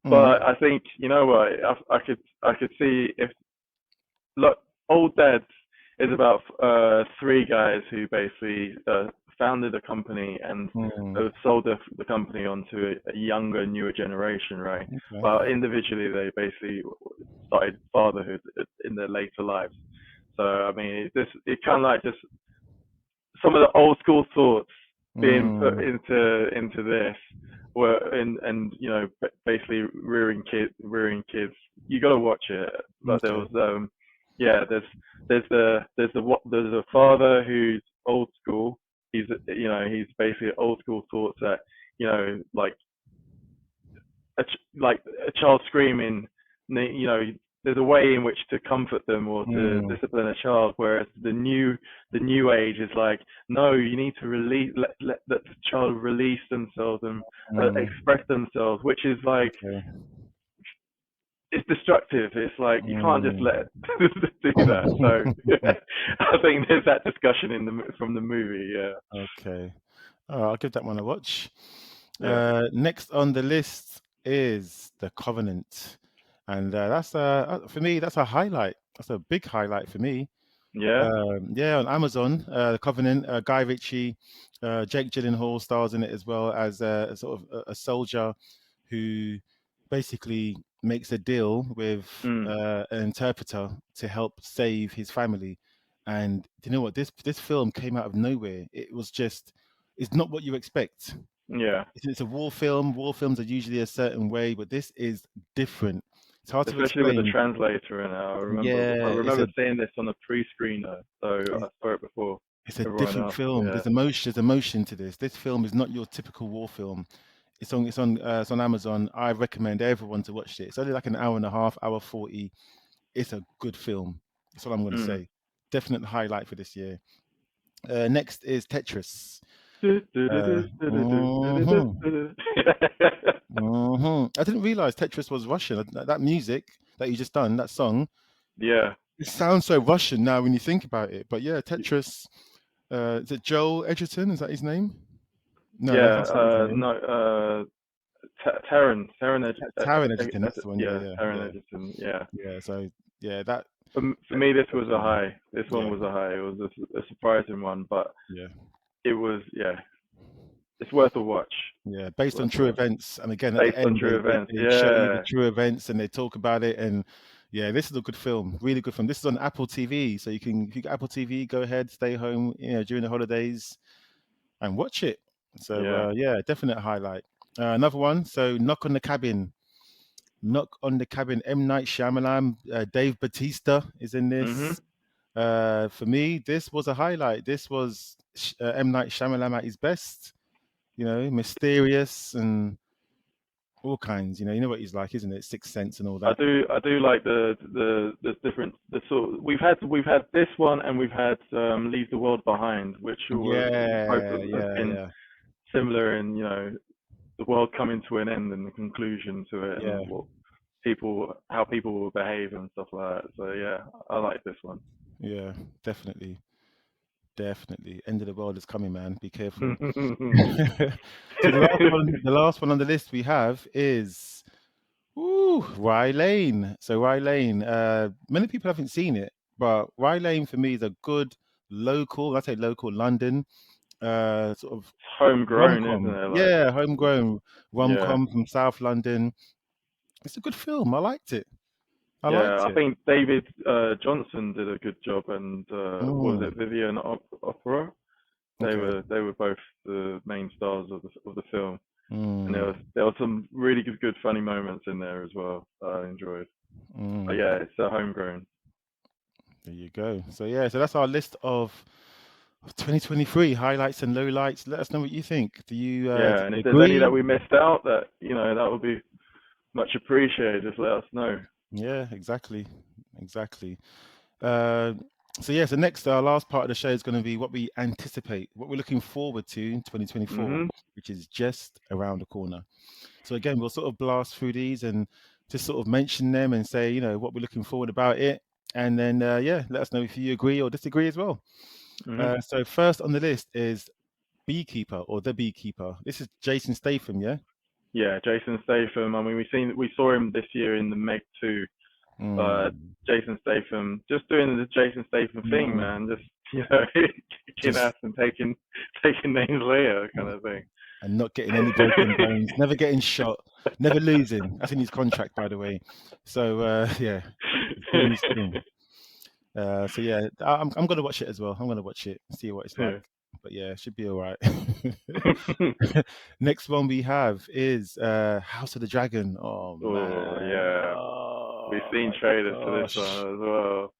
Mm. but I think you know what? I could see if look, Old Dads is about three guys who basically founded a company and Mm. sold the company onto a younger, newer generation, right? Okay. But individually, they basically started fatherhood in their later lives. So I mean, it kind of like just some of the old school thoughts being put Mm. into this were and basically rearing kids. You got to watch it. But there Okay. was yeah there's a father who's old school. He's basically old school thoughts that like like a child screaming, there's a way in which to comfort them or to Mm. discipline a child, whereas the new age is like, no, you need to let the child release themselves and Mm. express themselves, which is like Okay. it's destructive. It's like you can't just Mm. let do that. So I think there's that discussion from the movie. Yeah, Okay. I'll give that one a watch. yeah, Next on the list is The Covenant, and that's for me that's a highlight. That's a big highlight for me. yeah. Yeah, on Amazon, The Covenant. Guy Ritchie, Jake Gyllenhaal stars in it as well as a sort of a soldier who basically makes a deal with Mm, an interpreter to help save his family. And do you know what? This film came out of nowhere. It's not what you expect. yeah. It's a war film. War films are usually a certain way, but this is different. It's hard to Especially with the explain. translator in it. I Yeah, remember seeing this on a pre-screener, so I saw it before it's a everyone different else. film. Yeah. There's emotion to this. This film is not your typical war film. It's on Amazon. I recommend everyone to watch it. It's only like an hour and a half, hour 40. It's a good film. That's all I'm going to Mm. say. Definite highlight for this year. Next is Tetris. Mhm, mhm. I didn't realize Tetris was Russian. That music that you just done, that song, Yeah. it sounds so Russian now when you think about it. But yeah, Tetris. Is it Joel Edgerton? Is that his name? No, Yeah. that's not his name. No. Taron Taron Egerton, that's the one. Yeah, yeah, yeah, Taron yeah, Egerton. Yeah. yeah. So yeah, that For that me, this was a definitely. high. This one Yeah, was a high. It was a surprising one, but yeah, it was, yeah. It's worth a watch. yeah. It's Based on worth a true watch. events, and again at the Based on end true they events. they show you the Yeah. true events and they talk about it. And yeah, this is a good film, really good film. This is on Apple TV, so if you got Apple TV, go ahead, stay home, during the holidays and watch it. So Yeah. yeah, definite highlight. Another one. So Knock on the Cabin. Knock on the Cabin. M Night Shyamalan. Dave Batista is in Mhm. this. For me, this was a highlight. This was M Night Shyamalan at his best. Mysterious and all kinds. You know what he's like, isn't it? Sixth Sense and all that. I do like the different the sort we've had this one and we've had Leave the World Behind, which were both Yeah, have yeah, been yeah, similar in the world coming to an end and the conclusion to it yeah, and how people will behave and stuff like that. So yeah, I like this one. yeah. Definitely, definitely. End of the world is coming, man. Be careful. So the last one on the list we have is Rye Lane. So Rye Lane. Many people haven't seen it, but Rye Lane for me is a good local. I say local London. Sort of rom Homegrown, isn't com. it? Like, Yeah, homegrown rom yeah. com from South London. It's a good film. I liked it. I Yeah, liked I it. think David Johnson did a good job, and what was Mm, it Vivian Opera? okay. They were both the main stars of the film, and Mm, there were some really good funny moments in there as well that I enjoyed. But mm. yeah, it's a homegrown. There you go. So yeah, so that's our list of 2023 highlights and lowlights. Let us know what you think. Do Yeah, and you if there's any that agree? we missed out, that that would be much appreciated. Just let us know. Yeah, exactly. exactly. Uh, so yeah, so next, our last part of the show is going to be what we anticipate, what we're looking forward to in 2024, Mhm. which is just around the corner. So again, we'll sort of blast through these and just sort of mention them and say, what we're looking forward about it. And then, yeah, let us know if you agree or disagree as well. Mhm. So first on the list is Beekeeper or The Beekeeper. This is Jason Statham, yeah? Yeah, Jason Statham. I mean, we saw him this year in the Meg 2. Mm, Jason Statham just doing the Jason Statham thing, mm, man. Just kicking ass just and taking names later kind of thing. and not getting any broken bones, never getting shot, never losing. That's in his contract, by the way. So yeah, he's doing his thing. So yeah, I'm gonna watch it as well. I'm gonna watch it, see what it's like. Yeah. But yeah, it should be all right. Next one we have is House of the Dragon. Oh Oh man, yeah, we've oh seen my trailers for this gosh, one as well.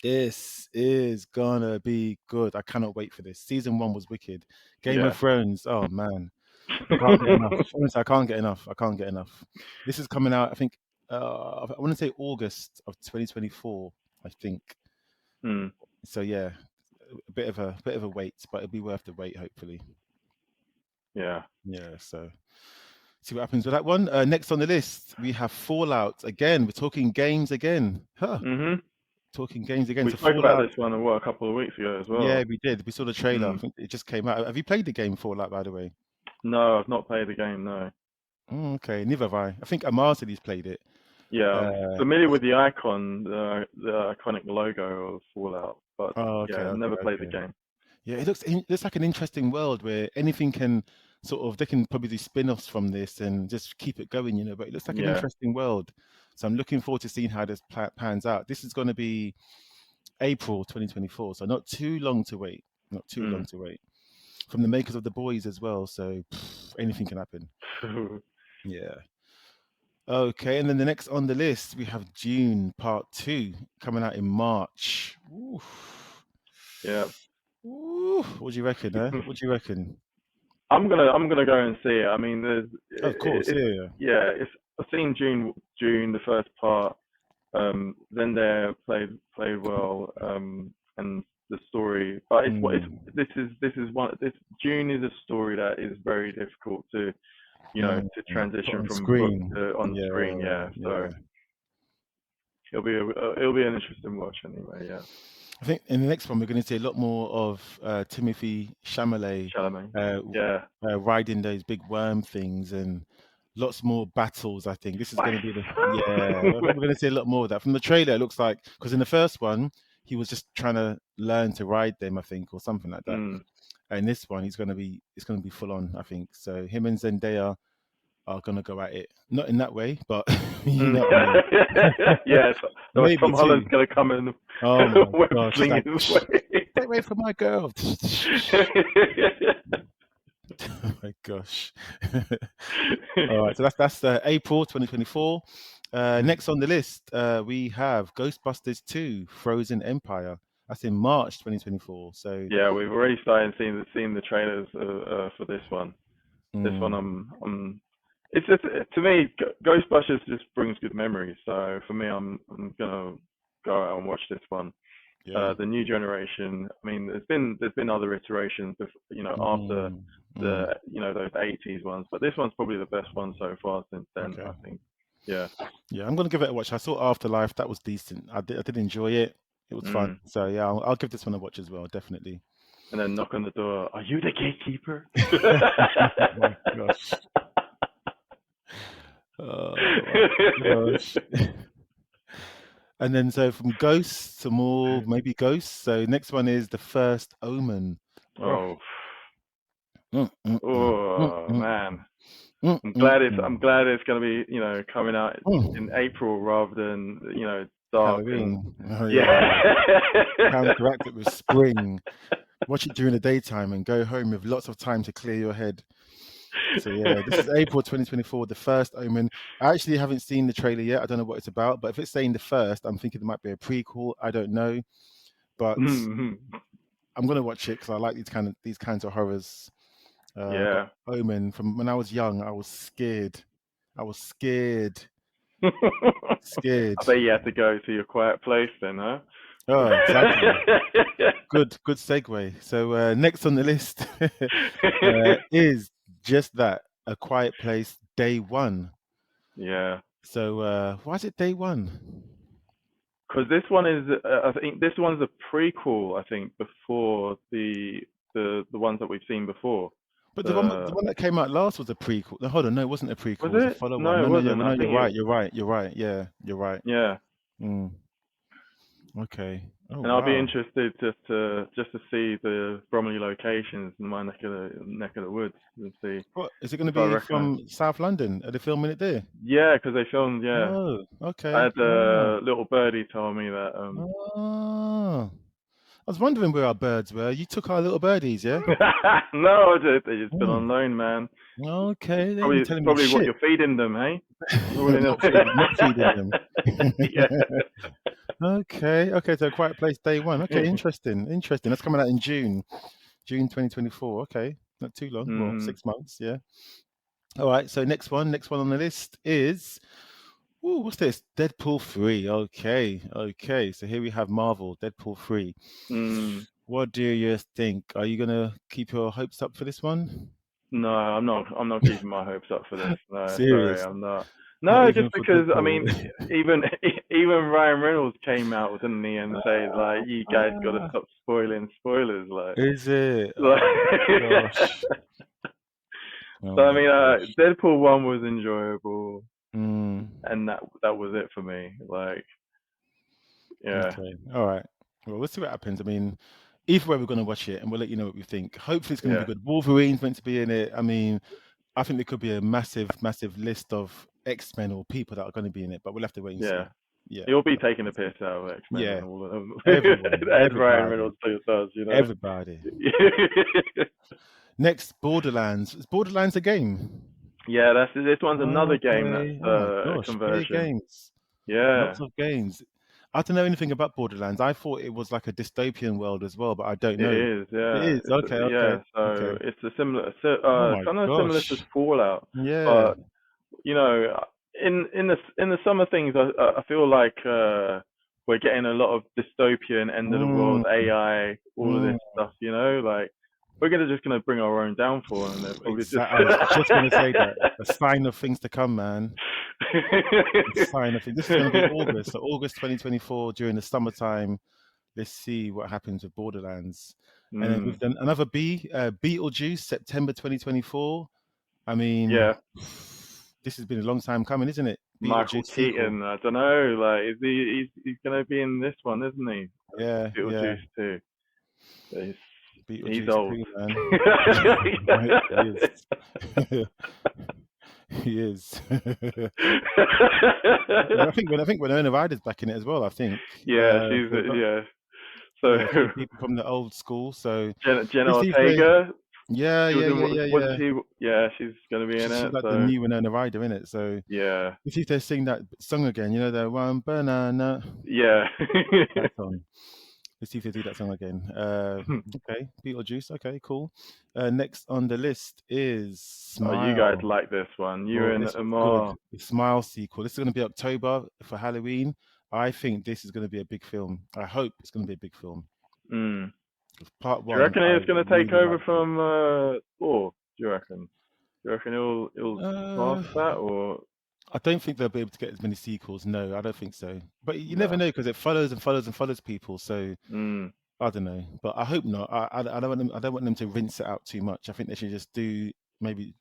this is gonna be good. I cannot wait for this. Season one was wicked. Game of Yeah. Thrones. Oh man, I can't get enough. Honestly, I can't get enough. I can't get enough. This is coming out. I think. I want to say August of 2024. I think. Hmm. So yeah, a bit of a wait, but it'll be worth the wait. Hopefully. Yeah. Yeah. So see what happens with that one. Next on the list, we have Fallout again. We're talking games again. Huh. Mhm. Talking games again. We So spoke about Fallout. this one a couple of weeks ago as Yeah, well. we did. We saw the trailer. I Hmm. think it just came out. Have you played the game Fallout, by the way? No, I've not played the game. No. Okay, neither have I. I think Amar said he's played it. Yeah, I'm Uh, familiar with the icon, the iconic logo of Fallout, but oh, okay, yeah, okay, never played the okay. game. Yeah, it looks like an interesting world where anything can sort of they can probably do spin-offs from this and just keep it going. But it looks like an Yeah. interesting world. So I'm looking forward to seeing how this pans out. This is going to be April 2024, so not too long to wait. Not too long Mm. to wait. From the makers of The Boys as well, so anything can happen. Yeah. Okay, and then the next on the list we have June Part 2 coming out in March. Ooh. Yeah. Ooh. What do you reckon, huh? What do you reckon? I'm gonna go and see it. I mean, Of course, it's yeah. yeah, it's I've seen June the first part. Then they played well. And the story, but it's what it's Mm, this is one this June is a story that is very difficult to to put transition on from book screen. to on screen. Yeah, Yeah, so yeah. it'll be an interesting watch anyway. Yeah, I think in the next one we're going to see a lot more of Timothy Chalamet Chalamet. uh, Yeah. riding those big worm things and lots more battles. I think this is going to be I think Spice. we're going to see a lot more of that from the trailer. It looks like because in the first one he was just trying to learn to ride them, I think, or something like that. Mm. And this one it's going to be full on. I think so. Him and Zendaya are going to go at it, not in that way, but you Mm. know what I mean. Yeah, so Maybe Tom Holland's too. gonna come and Oh my web gosh, she's sling like, his stay way. away from my girl. Oh my gosh. All right, so that's April 2024. Next on the list, we have Ghostbusters 2: Frozen Empire. That's in March 2024. So, Yeah, we've already started seeing the trailers for this one. This one, mm, it's just to me, Ghostbusters just brings good memories. So for me, I'm gonna go out and watch this one. yeah. The new generation. I mean, there's been other iterations, after Mm, mm, the those '80s ones, but this one's probably the best one so far since then. okay. I think. Yeah. Yeah, I'm gonna give it a watch. I saw Afterlife. That was decent. I did enjoy it. It was fun. Mm. So yeah, I'll give this one a watch as well. Definitely. And then knock on the door. Are you the gatekeeper? Oh my gosh. Oh my gosh. And then so from ghosts to more maybe ghosts. So next one is the first Omen. Oh, Oh, mm, mm, mm, mm, oh mm, man. mm, I'm mm, glad it's I'm mm, glad it's gonna be coming out in mm. April rather than dark and Halloween. Oh yeah. yeah. Counteract it with spring. Watch it during the daytime and go home with lots of time to clear your head. So yeah, this is April 2024, the first Omen. I actually haven't seen the trailer yet. I don't know what it's about, but if it's saying the first, I'm thinking it might be a prequel. I don't know, but I'm gonna watch it because I like these kinds of horrors. But Yeah. Omen, from when I was young, I was scared. I was scared. I Scared. bet you had to go to your quiet place then, huh? Oh, exactly. Good segue. So next on the list is just that, A Quiet Place Day One. Yeah, So why is it Day One? because this one is, I think this one's a prequel. I think before the ones that we've seen before. But the The one that came out last was a prequel. No, hold on, no, it wasn't a prequel. Was It was a it? follow one. No, No, it no, wasn't. I no, think you're right. it. You're right. You're right. Yeah, you're right. Yeah, Mm, okay. Oh and I'll be wow. interested just to see the Bromley locations in my neck of the woods and see What is it going to if I be recognize. from South London? Are they filming it there? Yeah, because they filmed. Yeah, Oh, I okay. had a little birdie tell me that. Oh, I was wondering where our birds were. You took our little birdies, yeah? No, they just been Mm. on loan, man. Okay, they ain't Probably been telling me probably what shit. you're feeding them, hey? Probably not. Not feeding them. Yeah. Okay. So Quiet Place Day One. Okay, interesting. That's coming out in June 2024. Okay, not too long. Well, Mm, 6 months. Yeah. All right. So next one on the list is. Ooh, what's this? Deadpool 3. Okay. So here we have Marvel, Deadpool 3. mm. What do you think? Are you gonna keep your hopes up for this one? No, I'm not. I'm not keeping my hopes up for this. No, sorry, Serious? I'm not. Not No, just even for because I mean, Deadpool. even even Ryan Reynolds came out, didn't he, and said like, "You guys got to Ah, stop spoiling spoilers." Like, is it? like Oh my gosh. Oh so I my mean, gosh. Deadpool one was enjoyable, Mm, and that was it for me. Like, yeah, okay. All right. Well, we'll see what happens. I mean, either way, we're going to watch it and we'll let you know what we think. Hopefully, it's going to yeah, be good. Wolverine's meant to be in it. I mean, I think there could be a massive list of X-Men or people that are going to be in it, but we'll have to wait and see. yeah. Yeah. He'll be We'll have to taking wait the and see. piss out of X-Men Yeah. and all of them, Everyone. as Ryan Everybody. Reynolds does, you know. Everybody. Next, Borderlands. Is Borderlands a game? Yeah, this one's another game that's Okay. Oh my a gosh. Big conversion. games. Yeah, Lots of games. I don't know anything about Borderlands. I thought it was like a dystopian world as well, but I don't it know. is. It Yeah, is. Okay. yeah. So Okay. it's a similar, Oh my kind of similar to gosh. Fallout, Yeah. but you know, in the summer things, I feel like we're getting a lot of dystopian end of the world Mm, AI, all of mm. this stuff. You know, like we're just gonna bring our own downfall, and they're probably just. Exactly. I was just going to say that. A sign of things to come, man. A sign of things. This is going to be August. So August 2024 during the summertime. Let's see what happens with Borderlands. And then we've Mm, done another Beetlejuice, September 2024. I mean, yeah. this has been a long time coming, isn't it? Michael Beetlejuice sequel. Keaton. I don't know. Like, is he's gonna be in this one, isn't he? Yeah. Beetlejuice too. He's Beetlejuice old. too, man. He is. He is. And I think Winona Ryder's back in it as well. I think. Yeah, So we've got yeah. So a few people from the old school. So Jenna let's see if they. Ortega. Yeah, She was yeah, in yeah, yeah, wasn't yeah. she? Yeah, she's gonna be in She's it. like the So new Winona Ryder in it. So yeah, let's see if they sing that song again. You know, the one banana. yeah. That song. Let's see if they do that song again. Okay, Beetlejuice. Okay, cool. Next on the list is Oh, you guys Smile. like this one. You Oh, and this was good. Amar. The Smile sequel. This is going to be October for Halloween. I think this is going to be a big film. I hope it's going to be a big film. Mm. 'Cause Part Do you one, reckon I it's gonna take really over liked it. from Thor? Do you reckon? Do you reckon it'll surpass Uh, that or? I don't think they'll be able to get as many sequels. No, I don't think so. But you never No. know because it follows and follows and follows people. So Mm. I don't know. But I hope not. I don't want them. I don't want them to rinse it out too much. I think they should just do maybe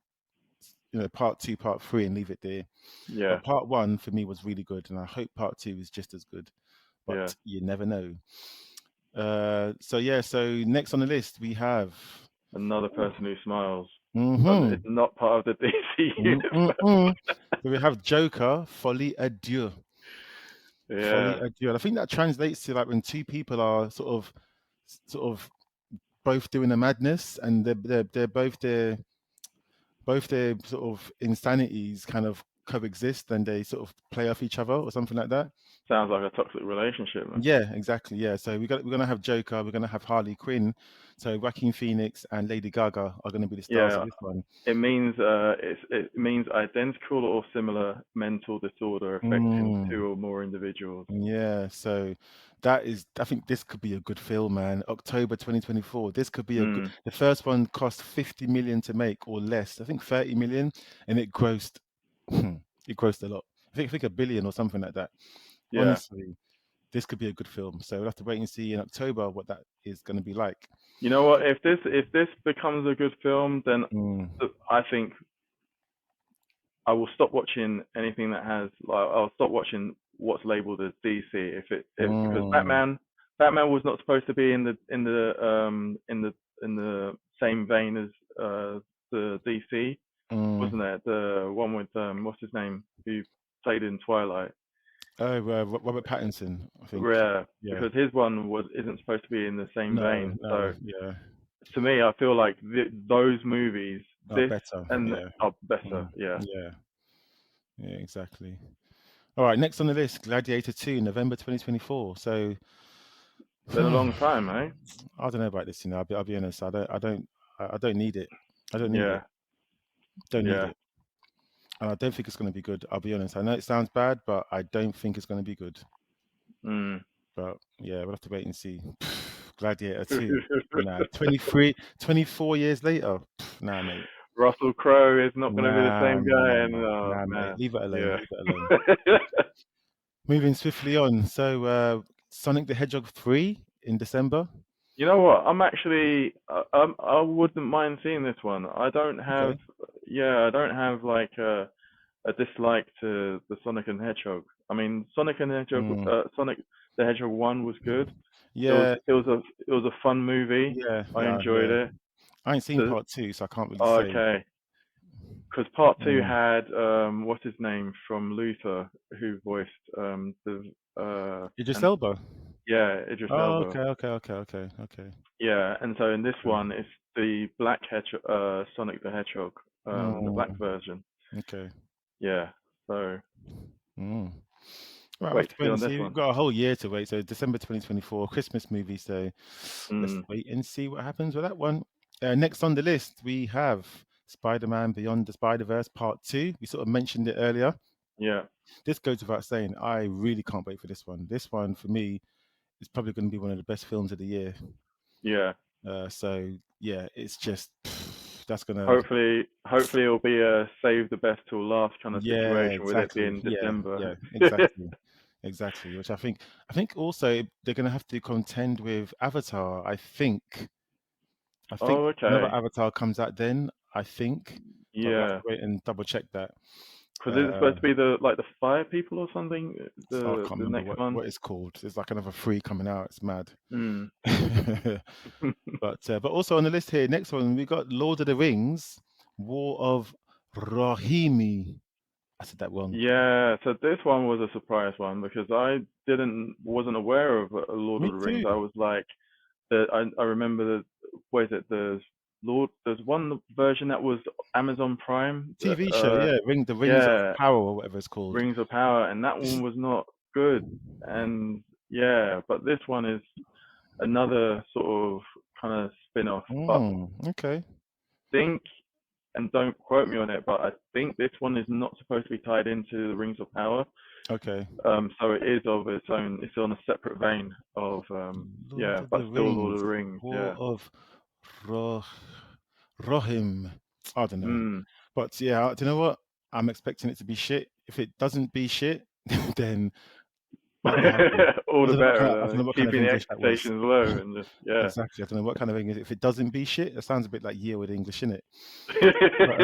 part two, part three, and leave it there. Yeah. But part one for me was really good, and I hope part two is just as good. Yeah. But you never know. So yeah. So next on the list we have. Another Ooh, person who smiles, but mm-hmm. it's not part of the DC Mm-mm-mm. universe. So we have Joker, Folie à Dieu. Folie Yeah. à Dieu. And I think that translates to like when two people are sort of both doing a madness, and they're both their sort of insanities kind of coexist and they sort of play off each other or something like that. Sounds like a toxic relationship, man. Yeah, exactly. Yeah, so we're gonna have Joker, we're gonna have Harley Quinn, so Joaquin Phoenix and Lady Gaga are gonna be the stars of Yeah, this one. it means identical or similar mental disorder affecting Mm, two or more individuals. yeah, so that is, I think this could be a good film, man. October 2024. This could be a good. Mm, The first one cost 50 million to make or less. I think 30 million, and it grossed, it grossed a lot. I think a billion or something like that. yeah. Honestly, this could be a good film. So we'll have to wait and see in October what that is going to be like. You know what? If this becomes a good film, then Mm, I think I will stop watching anything that has like I'll stop watching what's labeled as DC if because mm, Batman was not supposed to be in the same vein as the DC, mm. wasn't it? The one with what's his name who played in Twilight. Oh, Robert Pattinson, I think. Yeah, Yeah. because his one was isn't supposed to be in the same No, vein. no, So yeah. to me, I feel like those movies, Are this better. and Yeah. are better. Mm, Yeah, yeah. Yeah, exactly. All right, next on the list, Gladiator 2, November 2024. So been a I long time, eh? don't know about this, I'll be honest. I don't need it. I don't need it. Yeah, Don't need yeah. it. And I don't think it's going to be good. I'll be honest. I know it sounds bad, but I don't think it's going to be good. Mm. But yeah, we'll have to wait and see. Gladiator 2. Nah, 24 years later. Nah, mate. Russell Crowe is not going to be the Nah, same nah, guy, nah, and nah. oh Nah, mate. man, Leave it alone. yeah. Leave it alone. Moving swiftly on. So, Sonic the Hedgehog 3 in December. You know what? I'm actually, I wouldn't mind seeing this one. I don't have, Okay. yeah, I don't have like a dislike to the Sonic and Hedgehog. I mean, Mm, Sonic the Hedgehog one was good. It was, yeah, it was a, it was a fun movie. yeah, I yeah, enjoyed yeah. it. I ain't seen The, part two, so I can't really say. okay, because part two Mm. had what's his name from Luther, who voiced the Idris and Elba. yeah, Idris Oh, Elba. okay, okay, okay, okay, okay. Yeah, and so in this Okay. one, it's the Black Hedgehog, Sonic the Hedgehog, the black Mm, version. okay. Yeah, so Mm. Right, we'll have wait to to see wait and on this see. We've one. got a whole year to wait. So December 2024, Christmas movie. So let's Mm, wait and see what happens with that one. Next on the list, we have Spider-Man Beyond the Spider-Verse Part 2. We sort of mentioned it earlier. yeah, This goes without saying. I really can't wait for this one. This one, for me, is probably going to be one of the best films of the year. yeah. So, yeah, it's just, that's going to, Hopefully it'll be a save the best till last kind of yeah, situation with it exactly. being Yeah, December. yeah, exactly. Exactly. Which I think also they're going to have to contend with Avatar. I think Oh, another okay. Avatar comes out then, I think, but we'll have to Yeah, wait and double check that. because it's Uh, supposed to be the Fire People or something. I The can't the remember next one. what it's called. There's like another three coming out. It's mad. Mm. But also on the list here, next one we got Lord of the Rings, War of Rohirrim. I said that wrong. Yeah, so this one was a surprise one because wasn't aware of Lord Me of the Rings. too. I was like, I remember what is it? There's one version that was Amazon Prime. TV show, yeah, the Rings of Yeah, Power or whatever it's called. Rings of Power, and that one was not good. And yeah, but this one is another sort of kind of spin-off. But Okay, think, and don't quote me on it, but I think this one is not supposed to be tied into the Rings of Power. okay. So it is of its own. It's on a separate vein of Lord yeah, of but the still Lord of Rings, the Rings. War Yeah. of Roh Rohim. I don't know. Mm. But yeah, do you know what? I'm expecting it to be shit. If it doesn't be shit, then I'll be happy. All the I don't better. know what kind of Keeping the English that was. expectations low and just yeah. Exactly. I don't know what kind of English. If it doesn't be shit, it sounds a bit like year with English, innit? But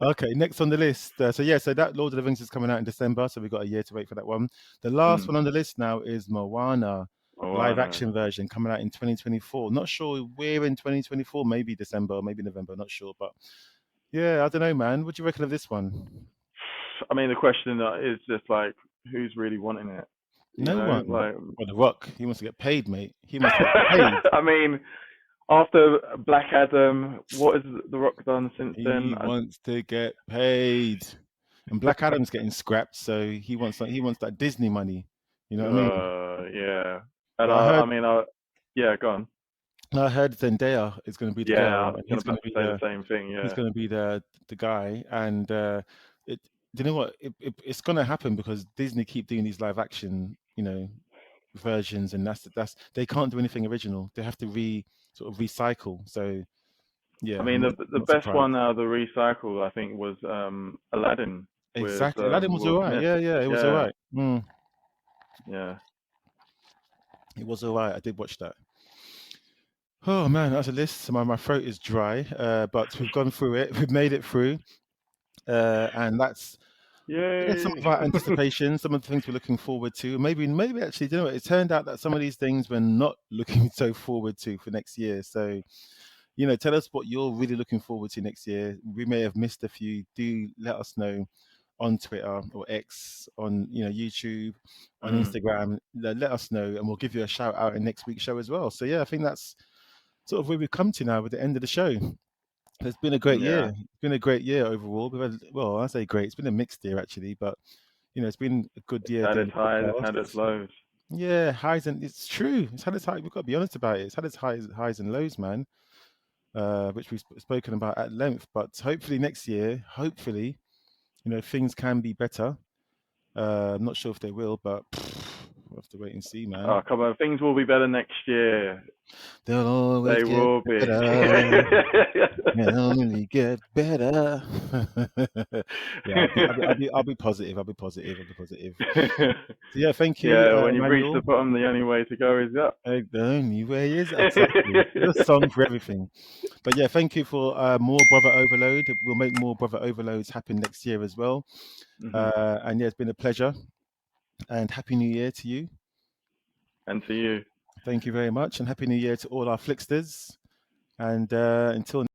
okay, next on the list. So yeah, so that Lord of the Rings is coming out in December, so we've got a year to wait for that one. The last mm. one on the list now is Moana, Oh, I live know. action version coming out in 2024. Not sure where in 2024, maybe December, maybe November, not sure. But yeah, I don't know, man. What do you reckon of this one? I mean, the question is just like, who's really wanting it? You No know, one. like. Well, The Rock, he wants to get paid, mate. He wants to get paid. I mean, After Black Adam, what has The Rock done since then? He wants to get paid, and Black Adam's getting scrapped, so he wants that Disney money. You know what I mean? Yeah. And But I heard yeah, go on. I heard Zendaya is going to be the Yeah, I girl, was and gonna about to say the same thing. he's Yeah. going to be the guy, and it. Do you know what? It's going to happen because Disney keep doing these live action, versions, and that's they can't do anything original. They have to sort of recycle. So I yeah, mean, the not best surprised. one out of the recycle, I think, was Aladdin with Exactly. Aladdin was Will all right. Smith. Yeah, yeah, it was all Yeah, right. Mm, yeah. it was all right. I did watch that. Oh man, that's a list. So my throat is dry, but we've gone through it. We've made it through, and that's some Yay! of our anticipation, some of the things we're looking forward to. Maybe actually, you know what? It turned out that some of these things we're not looking so forward to for next year. So tell us what you're really looking forward to next year. We may have missed a few. Do let us know on Twitter or X, on YouTube, on Mm, Instagram. Let us know, and we'll give you a shout out in next week's show as well. So yeah, I think that's sort of where we've come to now with the end of the show. It's been a great year. yeah. It's been a great year overall. Well, I say great. It's been a mixed year actually, but it's been a good It's year had doing its the highs, it's podcast. had its lows. Yeah, highs and it's true. It's had its high. We've got to be honest about it. It's had its highs and lows, man. Which we've spoken about at length. But hopefully next year, hopefully, things can be better. I'm not sure if they will, but we'll have to wait and see, man. Oh, come on, things will be better next year. They'll always They get will be. better. They'll only get better. Yeah, I'll be positive. I'll be positive. I'll be positive. So yeah, thank you, Yeah, when you've reached the Emmanuel. bottom, the only way to go is up. The only way is exactly. There's a song for everything. But yeah, thank you for more Brother Overload. We'll make more Brother Overloads happen next year as well. Hmm. And yeah, it's been a pleasure. And Happy New Year to you. And to you. Thank you very much. And Happy New Year to all our Flixters. And until